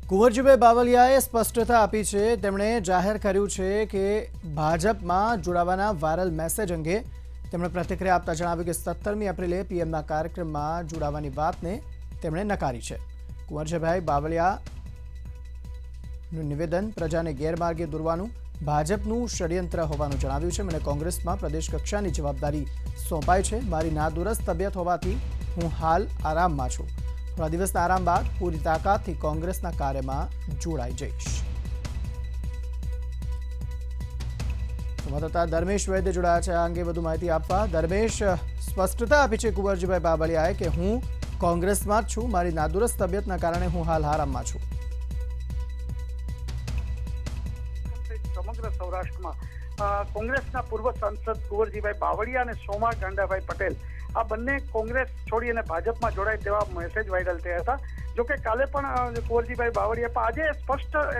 કુંવરજીભાઈ બાવળિયાએ સ્પષ્ટતા આપી છે। તેમણે જાહેર કર્યું છે કે ભાજપમાં જોડાવાના વાયરલ મેસેજ અંગે તેમણે પ્રતિક્રિયા આપતા જણાવ્યું કે 17મી એપ્રિલે પીએમના કાર્યક્રમમાં જોડાવાની વાતને તેમણે નકારી છે। કુંવરજીભાઈ બાવળિયાનું નિવેદન પ્રજાને ગેરમાર્ગે દોરવાનું ભાજપનું ષડયંત્ર હોવાનું જણાવ્યું છે। મને કોંગ્રેસમાં પ્રદેશ કક્ષાની જવાબદારી સોંપાઈ છે। મારી નાદુરસ્ત તબિયત હોવાથી હું હાલ આરામમાં છું। થોડા દિવસના આરામ બાદ પૂરી તાકાતથી કોંગ્રેસના કાર્યમાં જોડાઈ જઈશ। સંવાદદાતા ધર્મેશ વૈદ્ય જોડાયા છે આ અંગે વધુ માહિતી આપવા। ધર્મેશ, સ્પષ્ટતા આપી છે કુંવરજીભાઈ બાવળિયાએ કે હું કોંગ્રેસમાં જ છું। મારી નાદુરસ્ત તબિયતના કારણે હું હાલ આરામમાં છું। સમગ્ર સૌરાષ્ટ્રમાં કોંગ્રેસના પૂર્વ સાંસદ કુંવરજીભાઈ બાવળિયા અને સોમા ગાંડાભાઈ પટેલ આ બંને કોંગ્રેસ છોડી અને ભાજપમાં જોડાય તેવા મેસેજ વાયરલ થયા હતા। જોકે કાલે પણ કુંવરજીભાઈ બાવળિયા આજે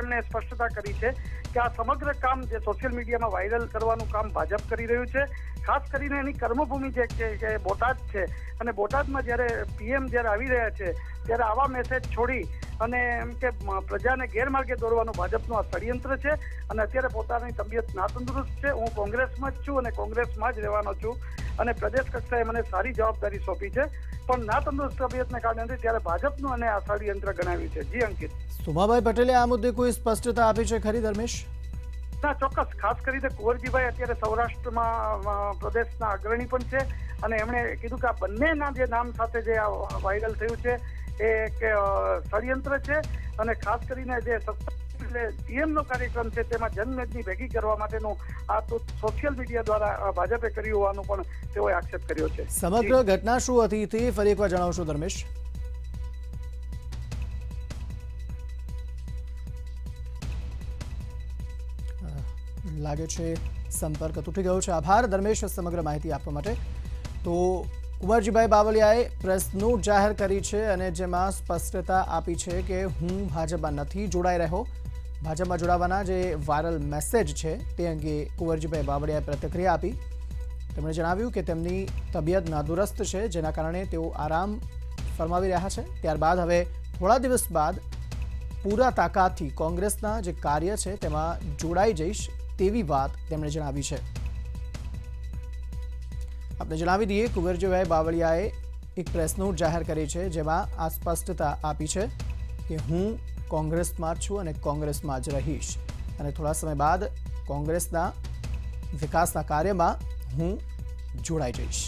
એમણે સ્પષ્ટતા કરી છે કે આ સમગ્ર કામ જે સોશિયલ મીડિયામાં વાયરલ કરવાનું કામ ભાજપ કરી રહ્યું છે। ખાસ કરીને એની કર્મભૂમિ જે કે બોટાદ છે અને બોટાદમાં જ્યારે પીએમ જ્યારે આવી રહ્યા છે ત્યારે આવા મેસેજ છોડી અને એમ કે પ્રજાને ગેરમાર્ગે દોરવાનું ભાજપનું આ ષડયંત્ર છે। અને અત્યારે પોતાની તબિયત નાતંદુરસ્ત છે। હું કોંગ્રેસમાં જ છું અને કોંગ્રેસમાં જ રહેવાનો છું અને પ્રદેશ કક્ષાએ મને સારી જવાબદારી સોંપી છે, પણ નાતંદુરસ્ત તબિયતને કારણે નથી, ત્યારે ભાજપનું અને આ ષડયંત્ર ગણાવ્યું છે। જી અંકિત, સોમાભાઈ પટેલે આ મુદ્દે કોઈ સ્પષ્ટતા આપી છે ખરી ધર્મેશ? ના, ચોક્કસ। ખાસ કરીને કુંવરજીભાઈ અત્યારે સૌરાષ્ટ્રમાં પ્રદેશના અગ્રણી પણ છે અને એમણે કીધું કે આ બંનેના જે નામ સાથે જે વાયરલ થયું છે એ કે ષડયંત્ર છે અને ખાસ કરીને જે પીએમનો કાર્યક્રમ છે તેમાં જનમેદની ભેગી કરવા માટેનું આ તો સોશિયલ મીડિયા દ્વારા ભાજપે કર્યું હોવાનું પણ તેઓએ આક્ષેપ કર્યો છે। સમગ્ર ઘટના શું હતી તે ફરી એકવાર જણાવશો ધર્મેશ? લાગે છે સંપર્ક તૂટી ગયો છે। આભાર ધર્મેશ સમગ્ર માહિતી આપવા માટે। તો કુંવરજીભાઈ બાવળિયાએ પ્રેસ નોટ જાહેર કરી છે અને જેમાં સ્પષ્ટતા આપી છે કે હું ભાજપમાં નથી જોડાઈ રહ્યો। ભાજપમાં જોડાવાના જે વાયરલ મેસેજ છે તે અંગે કુંવરજીભાઈ બાવળિયાએ પ્રતિક્રિયા આપી। તેમણે જણાવ્યું કે તેમની તબિયત નાદુરસ્ત છે, જેના કારણે તેઓ આરામ ફરમાવી રહ્યા છે। ત્યારબાદ હવે થોડા દિવસ બાદ પૂરા તાકાતથી કોંગ્રેસના જે કાર્ય છે તેમાં જોડાઈ જઈશ તેવી વાત તેમણે જણાવી છે। આપણે જણાવી દઈએ, કુંવરજીભાઈ બાવળિયાએ એક પ્રેસ નોટ જાહેર કરી છે જેમાં આ સ્પષ્ટતા આપી છે કે હું કોંગ્રેસમાં છું અને કોંગ્રેસમાં જ રહીશ અને થોડા સમય બાદ કોંગ્રેસના વિકાસના કાર્યમાં હું જોડાઈ જઈશ।